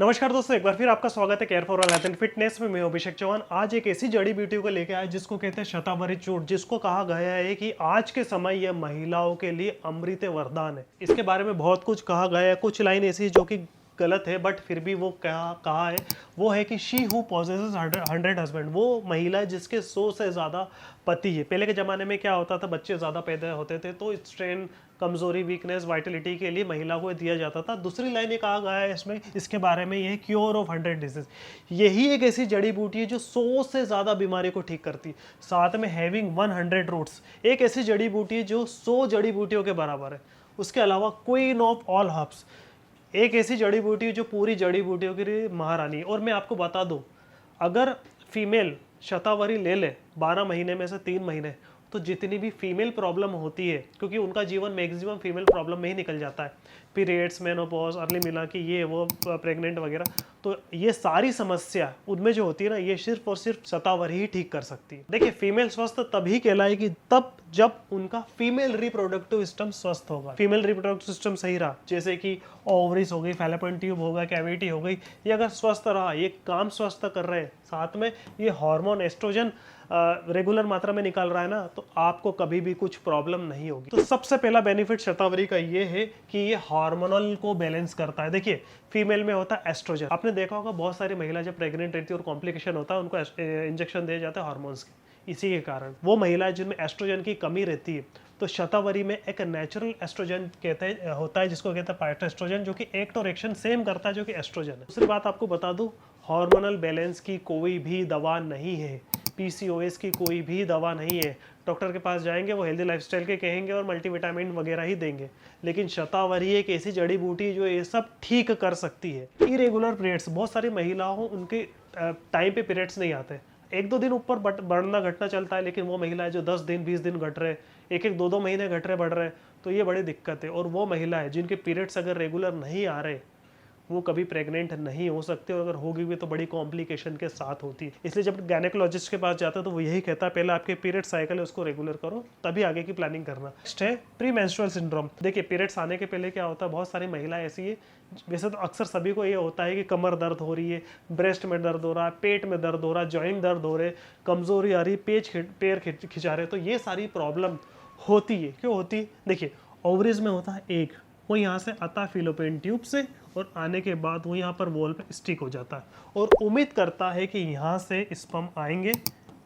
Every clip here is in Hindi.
नमस्कार दोस्तों, एक बार फिर आपका स्वागत है care for all health and fitness में। मैं अभिषेक चौहान आज एक ऐसी जड़ी बूटी को लेकर आया जिसको कहते हैं शतावरी चूर्ण, जिसको कहा गया है कि आज के समय यह महिलाओं के लिए अमृत वरदान है। इसके बारे में बहुत कुछ कहा गया है, कुछ लाइन ऐसी जो कि गलत है, बट फिर भी वो क्या कहा है वो है कि शी हु पॉजेसेस 100 हस्बैंड, वो महिला है जिसके 100 से ज़्यादा पति है। पहले के ज़माने में क्या होता था, बच्चे ज़्यादा पैदा होते थे तो स्ट्रेन, कमजोरी, वीकनेस, वाइटलिटी के लिए महिला को दिया जाता था। दूसरी लाइन ये कहा गया है इसमें, इसके बारे में, ये क्योर ऑफ 100 डिजीज। यही एक ऐसी जड़ी बूटी है जो 100 से ज़्यादा बीमारी को ठीक करती है। साथ में हैविंग 100 रूट्स, एक ऐसी जड़ी बूटी है जो 100 जड़ी बूटियों के बराबर है। उसके अलावा क्वीन ऑफ ऑल हर्ब्स, एक ऐसी जड़ी बूटी है जो पूरी जड़ी बूटियों की महारानी है। और मैं आपको बता दूं, अगर फीमेल शतावरी ले ले 12 महीने में से 3 महीने, तो जितनी भी फीमेल प्रॉब्लम होती है, क्योंकि उनका जीवन मैक्सिमम फीमेल प्रॉब्लम में ही निकल जाता है, पीरियड्स, मेनोपॉज, अर्ली मिला कि ये वो प्रेग्नेंट वगैरह, तो ये सारी समस्या उनमें जो होती है ना, ये सिर्फ और सिर्फ शतावरी ही ठीक कर सकती है। देखिए, फीमेल स्वस्थ तभी कहलाएगी तब जब उनका फीमेल रिप्रोडक्टिव सिस्टम स्वस्थ होगा। फीमेल रिप्रोडक्टिव सिस्टम सही रहा, जैसे कि ओवरीज हो गई, फैलोपियन ट्यूब होगा, कैविटी हो गई, ये अगर स्वस्थ रहा, ये काम स्वस्थ कर रहे हैं, साथ में ये हार्मोन एस्ट्रोजन रेगुलर मात्रा में निकाल रहा है ना, तो आपको कभी भी कुछ प्रॉब्लम नहीं होगी। तो सबसे पहला बेनिफिट शतावरी का ये है कि ये हार्मोनल को बैलेंस करता है। देखिए, फीमेल में होता है एस्ट्रोजन। आपने देखा होगा बहुत सारी महिला जब प्रेग्नेंट रहती है और कॉम्प्लिकेशन होता है, उनको इंजेक्शन दिए जाते हैं हार्मोन्स के। इसी के कारण वो महिलाएं जिनमें एस्ट्रोजन की कमी रहती है, तो शतावरी में एक नेचुरल एस्ट्रोजन कहते हैं होता है, जिसको कहते हैं फाइटोएस्ट्रोजन, जो कि एक्ट और एक्शन सेम करता है जो कि एस्ट्रोजन है। दूसरी बात आपको बता दूं, हार्मोनल बैलेंस की कोई भी दवा नहीं है, पीसीओएस की कोई भी दवा नहीं है। डॉक्टर के पास जाएंगे, वो हेल्दी लाइफस्टाइल के कहेंगे और मल्टीविटामिन वगैरह ही देंगे, लेकिन शतावरी एक ऐसी जड़ी बूटी जो ये सब ठीक कर सकती है। इरेगुलर पीरियड्स, बहुत सारी महिलाओं उनके टाइम पे पीरियड्स नहीं आते, 1-2 दिन ऊपर बढ़ना घटना चलता है, लेकिन वो महिलाएं जो 10 दिन 20 दिन घट रहे, 1-1 2-2 महीने घट रहे, बढ़ रहे, तो ये बड़ी दिक्कत है। और वो महिलाएं जिनके पीरियड्स अगर रेगुलर नहीं आ रहे, वो कभी प्रेग्नेंट नहीं हो सकते, और अगर होगी भी तो बड़ी कॉम्प्लिकेशन के साथ होती है। इसलिए जब गायनेकोलॉजिस्ट के पास जाते हैं तो वो यही कहता है, पहले आपके पीरियड साइकिल है उसको रेगुलर करो, तभी आगे की प्लानिंग करना। नेक्स्ट है प्री मेंस्ट्रुअल सिंड्रोम। देखिए, पीरियड्स आने के पहले क्या होता है, बहुत सारी महिलाएं ऐसी है, वैसे तो अक्सर सभी को ये होता है कि कमर दर्द हो रही है, ब्रेस्ट में दर्द हो रहा है, पेट में दर्द हो रहा है, जॉइंट दर्द हो रहे, कमजोरी आ रही, पैर खिंचा रहे, तो ये सारी प्रॉब्लम होती है। क्यों होती है? देखिए, ओवरीज में होता है एग, वो यहाँ से आता है फिलोपियन ट्यूब से, और आने के बाद वो यहाँ पर वॉल पे स्टिक हो जाता है और उम्मीद करता है कि यहाँ से स्पर्म आएंगे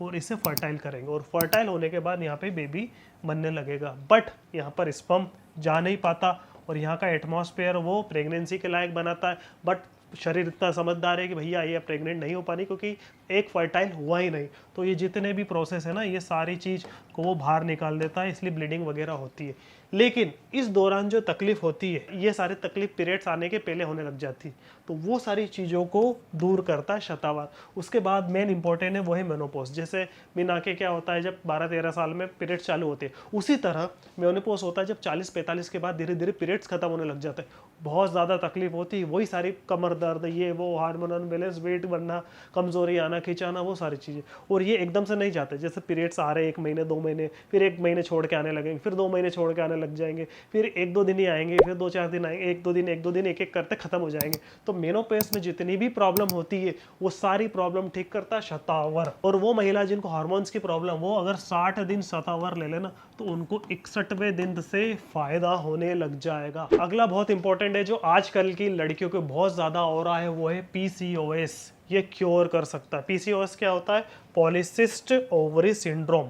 और इसे फर्टाइल करेंगे, और फर्टाइल होने के बाद यहाँ पे बेबी बनने लगेगा। बट यहाँ पर स्पर्म जा नहीं पाता, और यहाँ का एटमॉस्फेयर वो प्रेगनेंसी के लायक बनाता है, बट शरीर इतना समझदार है कि भैया ये प्रेग्नेंट नहीं हो पानी, क्योंकि एक फर्टाइल हुआ ही नहीं। तो ये जितने भी प्रोसेस है ना, ये सारी चीज़ को वो बाहर निकाल देता है, इसलिए ब्लीडिंग वगैरह होती है। लेकिन इस दौरान जो तकलीफ होती है, ये सारी तकलीफ पीरियड्स आने के पहले होने लग जाती है, तो वो सारी चीज़ों को दूर करता है शतावर। उसके बाद मेन इंपॉर्टेंट है वो है मेनोपॉज। जैसे मीना के क्या होता है, जब 12-13 साल में पीरियड्स चालू होते हैं, उसी तरह मेनोपॉज होता है जब 40-45 के बाद धीरे धीरे पीरियड्स खत्म होने लग जाते हैं। बहुत ज़्यादा तकलीफ होती है, वही सारी कमर दर्द, ये वो, हार्मोनल बैलेंस, वेट बढ़ना, कमजोरी आना, खिंचाना, वो सारी चीज़ें। और ये एकदम से नहीं जाते, जैसे पीरियड्स आ रहे 1 महीने 2 महीने, फिर 1 महीने छोड़ के आने लगेंगे, फिर 2 महीने छोड़ के आने लग जाएंगे, फिर 1-2 दिन ही आएंगे, फिर 2-4 दिन आएंगे, 1-2 दिन एक एक करते खत्म हो जाएंगे। तो मेनोपॉज में जितनी भी प्रॉब्लम होती है वो सारी प्रॉब्लम ठीक करता है शतावर। और वो महिला जिनको हार्मोन्स की प्रॉब्लम, वो अगर 60 दिन शतावर ले लेना तो उनको 61वें दिन से फायदा होने लग जाएगा। अगला बहुत इंपॉर्टेंट है, जो आजकल की लड़कियों को बहुत ज्यादा हो रहा है, वो है पीसीओएस। ये क्योर कर सकता है। पीसीओएस क्या होता है? पॉलीसिस्ट ओवरी सिंड्रोम।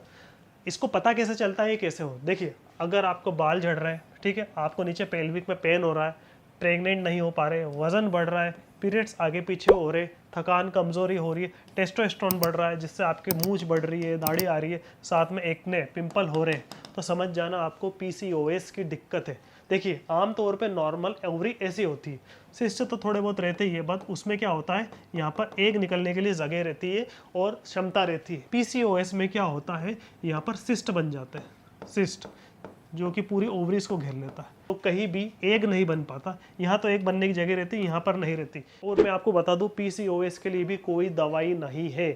इसको पता कैसे चलता है, ये कैसे हो? देखिए, अगर आपको बाल झड़ रहे हैं, ठीक है, आपको नीचे पेल्विक में पेन हो रहा है, प्रेग्नेंट नहीं हो पा रहे, वजन बढ़ रहा है, पीरियड्स आगे पीछे हो रहे, थकान, कमजोरी हो रही है, टेस्टोस्टेरोन बढ़ रहा है जिससे आपकी मूंछ बढ़ रही है, दाढ़ी आ रही है, साथ में एक्ने, पिंपल हो रहे हैं, तो समझ जाना आपको पीसीओएस की दिक्कत है। देखिए, आमतौर पे नॉर्मल ओवरी ऐसी होती है, सिस्ट तो थोड़े बहुत रहते ही है, बट उसमें क्या होता है, यहाँ पर एग निकलने के लिए जगह रहती है और क्षमता रहती है। पीसीओएस में क्या होता है, यहाँ पर सिस्ट बन जाते हैं, सिस्ट जो कि पूरी ओवरीज को घेर लेता है, तो कहीं भी एग नहीं बन पाता। यहाँ तो एग बनने की जगह रहती है, यहाँ पर नहीं रहती। और मैं आपको बता दूं, पीसीओएस के लिए भी कोई दवाई नहीं है,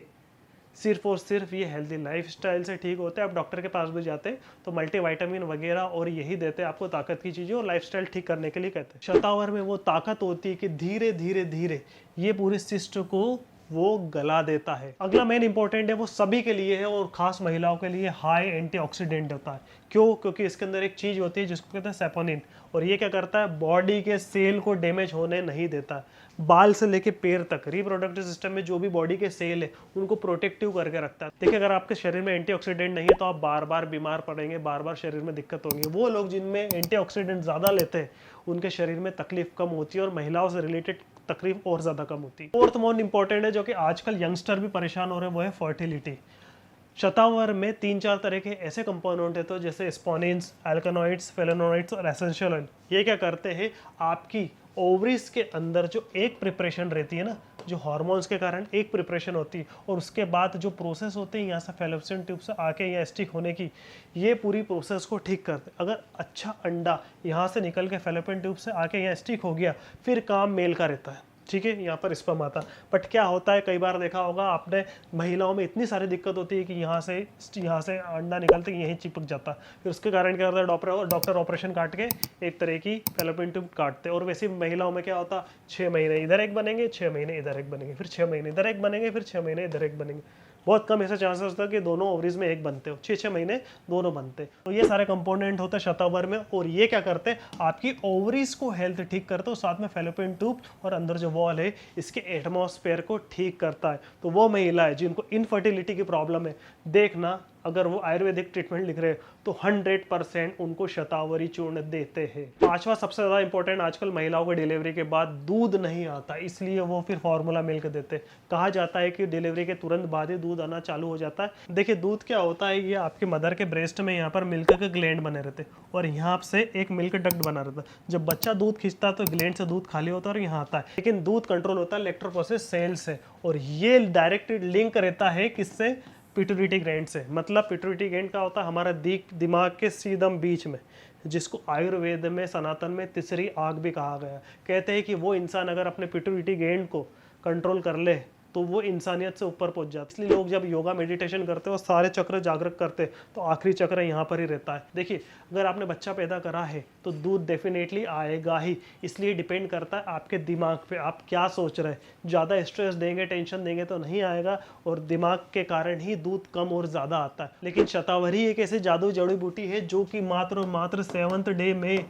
सिर्फ और सिर्फ ये हेल्दी लाइफस्टाइल से ठीक होते हैं। आप डॉक्टर के पास भी जाते हैं तो मल्टीविटामिन वगैरह और यही देते हैं आपको ताकत की चीज़ें, और लाइफस्टाइल ठीक करने के लिए कहते हैं। शतावर में वो ताकत होती है कि धीरे धीरे धीरे ये पूरे सिस्ट को वो गला देता है। अगला मेन इंपॉर्टेंट है, वो सभी के लिए है और खास महिलाओं के लिए हाई एंटीऑक्सीडेंट होता है। क्यों? क्योंकि इसके अंदर एक चीज होती है जिसको कहते हैं सेपोनिन, और ये क्या करता है, बॉडी के सेल को डैमेज होने नहीं देता। बाल से लेके पैर तक रिप्रोडक्टिव सिस्टम में जो भी बॉडी के सेल है उनको प्रोटेक्टिव करके रखता है। देखिए, अगर आपके शरीर में एंटीऑक्सीडेंट नहीं है तो आप बार बार बीमार पड़ेंगे, बार बार शरीर में दिक्कत होगी। वो लोग जिनमें एंटीऑक्सीडेंट ज़्यादा लेते हैं उनके शरीर में तकलीफ कम होती है और महिलाओं से रिलेटेड तकलीफ और ज़्यादा कम होती है। फोर्थ मोस्ट इंपॉर्टेंट है जो कि आजकल यंगस्टर भी परेशान हो रहे हैं, वो है फर्टिलिटी। शतावर में 3-4 तरह के ऐसे कंपोनेंट है तो जैसे स्पोनिन्स, एल्कानॉइड्स, फेलोनोइड्स और एसेंशियल ऑयल। ये क्या करते हैं, आपकी ओवरीज के अंदर जो एक प्रिपरेशन रहती है ना, जो हार्मोन्स के कारण एक प्रिपरेशन होती है, और उसके बाद जो प्रोसेस होते हैं यहाँ से फैलोपियन ट्यूब से आके यहाँ स्टिक होने की, ये पूरी प्रोसेस को ठीक करते हैं। अगर अच्छा अंडा यहाँ से निकल के फैलोपियन ट्यूब से आके यहाँ स्टिक हो गया, फिर काम मेल का रहता है, ठीक है, यहाँ पर स्पर्म आता। बट क्या होता है, कई बार देखा होगा आपने, महिलाओं में इतनी सारी दिक्कत होती है कि यहाँ से अंडा निकलते ही यहीं चिपक जाता है। फिर उसके कारण क्या होता है, डॉक्टर ऑपरेशन काट के एक तरह की फैलोपियन ट्यूब काटते हैं। और वैसे महिलाओं में क्या होता, 6 महीने इधर एक बनेंगे, 6 महीने इधर एक बनेंगे, फिर 6 महीने इधर एक बनेंगे, फिर 6 महीने इधर एक बनेंगे। बहुत कम ऐसा चांसेस होता है कि दोनों ओवरीज में एक बनते हो, 6-6 महीने दोनों बनते। तो ये सारे कंपोनेंट होते हैं शतावर में, और ये क्या करते हैं, आपकी ओवरीज को हेल्थ ठीक करते हो, साथ में फैलोपियन ट्यूब और अंदर जो वॉल है इसके एटमॉस्फेयर को ठीक करता है। तो वो महिला है जिनको इनफर्टिलिटी की प्रॉब्लम है, देखना अगर वो आयुर्वेदिक ट्रीटमेंट लिख रहे हैं तो 100% उनको शतावरी चूर्ण देते हैं। पांचवा सबसे ज़्यादा इंपॉर्टेंट, आजकल महिलाओं के डिलीवरी के बाद दूध नहीं आता, इसलिए वो फिर फार्मूला मिल्क देते हैं। कहा जाता है कि डिलीवरी के तुरंत बाद ही दूध आना चालू हो जाता है। देखिए, दूध क्या होता है, ये आपके मदर के ब्रेस्ट में यहाँ पर मिल्क के ग्लैंड बने रहते हैं और यहाँ से एक मिल्क डक्ट बना रहता है। जब बच्चा दूध खींचता है तो ग्लैंड से दूध खाली होता है और यहाँ आता है, लेकिन दूध कंट्रोल होता है लैक्टोप्रोसेस सेल से, और ये डायरेक्ट लिंक रहता है किससे, पिट्यूटरी ग्लैंड से। मतलब पिट्यूटरी ग्लैंड का होता है हमारा दिमाग के सीधम बीच में, जिसको आयुर्वेद में सनातन में तीसरी आग भी कहा गया। कहते हैं कि वो इंसान अगर अपने पिट्यूटरी ग्लैंड को कंट्रोल कर ले तो वो इंसानियत से ऊपर पहुंच जाता है। इसलिए लोग जब योगा मेडिटेशन करते हैं और सारे चक्र जागृत करते हैं तो आखिरी चक्र यहाँ पर ही रहता है। देखिए, अगर आपने बच्चा पैदा करा है तो दूध डेफिनेटली आएगा ही, इसलिए डिपेंड करता है आपके दिमाग पे, आप क्या सोच रहे हैं। ज़्यादा स्ट्रेस देंगे, टेंशन देंगे तो नहीं आएगा, और दिमाग के कारण ही दूध कम और ज़्यादा आता है। लेकिन शतावरी एक ऐसी जादू जड़ी बूटी है जो कि मात्र 7th डे में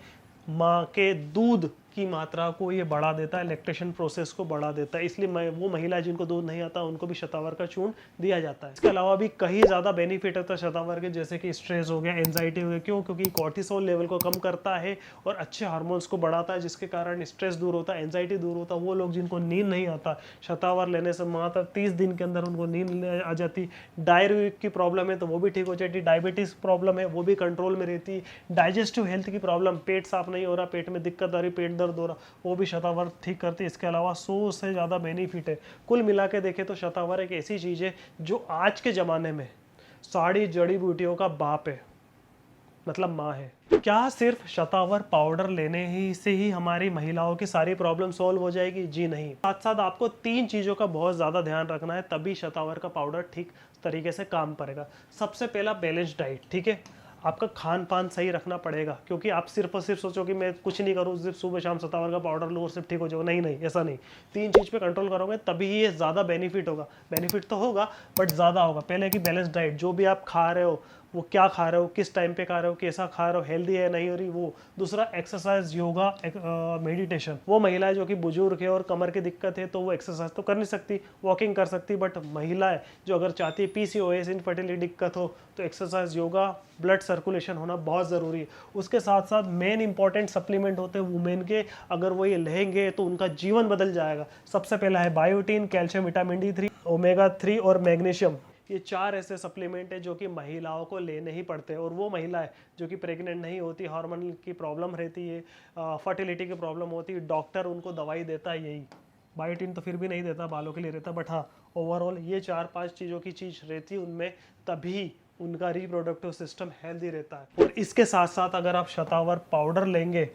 माँ के दूध की मात्रा को ये बढ़ा देता है, लैक्टेशन प्रोसेस को बढ़ा देता है। इसलिए वो महिला जिनको दूध नहीं आता उनको भी शतावर का चूर्ण दिया जाता है। इसके अलावा भी कई ज़्यादा बेनिफिट होता है शतावर के, जैसे कि स्ट्रेस हो गया, एंजाइटी हो गया। क्यों? क्योंकि कॉर्टिसोल लेवल को कम करता है और अच्छे हार्मोन्स को बढ़ाता है, जिसके कारण स्ट्रेस दूर होता है, एंजाइटी दूर होता है। वो लोग जिनको नींद नहीं आता, शतावर लेने से मात्र 30 दिन के अंदर उनको नींद आ जाती। डायरिया की प्रॉब्लम है तो वो भी ठीक हो जाती, डायबिटीज़ प्रॉब्लम है वो भी कंट्रोल में रहती, डाइजेस्टिव हेल्थ की प्रॉब्लम, पेट साफ नहीं हो रहा, पेट में दिक्कत आ रही, पेट दर्द हो रहा, वो भी शतावर ठीक करती है। इसके अलावा 100 से ज़्यादा बेनिफिट है। कुल मिला के देखें तो शतावर एक ऐसी चीज़ है जो आज के ज़माने में सारी जड़ी बूटियों का बाप है, मतलब माँ है। क्या सिर्फ शतावर पाउडर लेने ही से ही हमारी महिलाओं की सारी प्रॉब्लम सॉल्व हो जाएगी? जी नहीं। साथ साथ आपको 3 चीज़ों का बहुत ज़्यादा ध्यान रखना है, तभी शतावर का पाउडर ठीक तरीके से काम करेगा। सबसे पहला, बैलेंस डाइट, ठीक है। आपका खान पान सही रखना पड़ेगा, क्योंकि आप सिर्फ और सिर्फ सोचो कि मैं कुछ नहीं करूँ, सिर्फ सुबह शाम शतावर का पाउडर लूँ और सिर्फ ठीक हो जाओ। नहीं नहीं, ऐसा नहीं। 3 चीज़ पे कंट्रोल करोगे तभी ये ज़्यादा बेनिफिट होगा। बेनिफिट तो होगा बट ज़्यादा होगा। पहले की बैलेंस डाइट, जो भी आप खा रहे हो वो क्या खा रहे हो, किस टाइम पे खा रहे हो, कैसा खा रहे हो, हेल्दी है नहीं हो रही वो। दूसरा, एक्सरसाइज, योगा, मेडिटेशन। वो महिलाएं जो कि बुजुर्ग है और कमर की दिक्कत है तो वो एक्सरसाइज तो कर नहीं सकती, वॉकिंग कर सकती, बट महिलाएं जो अगर चाहती है PCOS, इनफर्टिलिटी दिक्कत हो, तो एक्सरसाइज, योगा, ब्लड सर्कुलेशन होना बहुत ज़रूरी है। उसके साथ साथ मेन इंपॉर्टेंट सप्लीमेंट होते हैं वुमेन के, अगर वो ये लेंगे तो उनका जीवन बदल जाएगा। सबसे पहला है biotin, calcium, vitamin D3, omega 3 और मैग्नीशियम। ये 4 ऐसे सप्लीमेंट है जो कि महिलाओं को लेने ही पड़ते हैं। और वो महिलाएं जो कि प्रेग्नेंट नहीं होती, हार्मोनल की प्रॉब्लम रहती है, फर्टिलिटी की प्रॉब्लम होती है, डॉक्टर उनको दवाई देता है यही। बायोटीन तो फिर भी नहीं देता, बालों के लिए रहता, बट हाँ ओवरऑल ये 4-5 चीज़ों की चीज़ रहती है उनमें, तभी उनका रिप्रोडक्टिव सिस्टम हेल्दी रहता है। और इसके साथ साथ अगर आप शतावर पाउडर लेंगे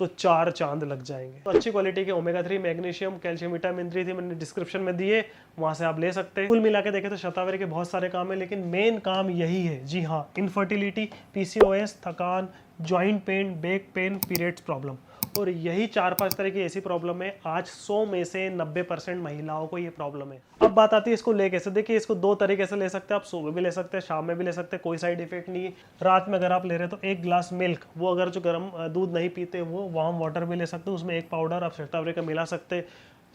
तो 4 चांद लग जाएंगे। तो अच्छी क्वालिटी के ओमेगा 3, मैग्नीशियम, कैल्शियम, विटामिन 3 थी, मैंने डिस्क्रिप्शन में दिए, वहां से आप ले सकते हैं। कुल मिला के देखें तो शतावरी के बहुत सारे काम है, लेकिन मेन काम यही है। जी हाँ, इनफर्टिलिटी, पीसीओएस, थकान, joint pain, back pain, periods problem, और यही 4-5 तरह की ऐसी प्रॉब्लम है। आज 100 में से 90% महिलाओं को ये प्रॉब्लम है। अब बात आती है इसको ले कैसे। देखिए, इसको 2 तरीके से ले सकते हैं आप, सुबह भी ले सकते हैं, शाम में भी ले सकते हैं, कोई साइड इफेक्ट नहीं है। रात में अगर आप ले रहे हैं तो 1 ग्लास मिल्क, वो अगर जो गर्म दूध नहीं पीते वो वार्म वाटर भी ले सकते हैं, उसमें 1 पाउडर आप शतावरी का मिला सकते हैं।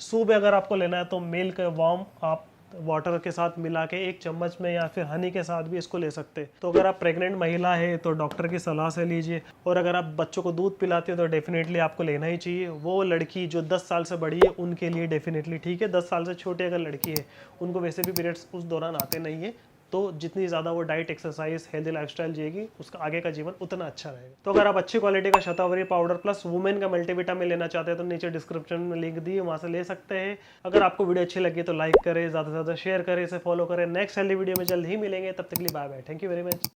सुबह अगर आपको लेना है तो मिल्क वार्म आप वाटर के साथ मिला के 1 चम्मच में या फिर हनी के साथ भी इसको ले सकते हैं। तो अगर आप प्रेग्नेंट महिला है तो डॉक्टर की सलाह से लीजिए, और अगर आप बच्चों को दूध पिलाते हो तो डेफिनेटली आपको लेना ही चाहिए। वो लड़की जो 10 साल से बड़ी है उनके लिए डेफिनेटली ठीक है। 10 साल से छोटी अगर लड़की है, उनको वैसे भी पीरियड्स उस दौरान आते नहीं है, तो जितनी ज़्यादा वो डाइट, एक्सरसाइज, हेल्दी लाइफस्टाइल जिएगी, उसका आगे का जीवन उतना अच्छा रहेगा। तो अगर आप अच्छी क्वालिटी का शतावरी पाउडर प्लस वुमेन का मल्टीविटामिन लेना चाहते हैं तो नीचे डिस्क्रिप्शन में लिंक दी है, वहाँ से ले सकते हैं। अगर आपको वीडियो अच्छी लगी तो लाइक करें, ज़्यादा से ज़्यादा शेयर करें, इसे फॉलो करें। नेक्स्ट हेल्दी वीडियो में जल्द ही मिलेंगे, तब तक के लिए bye bye, thank you very much.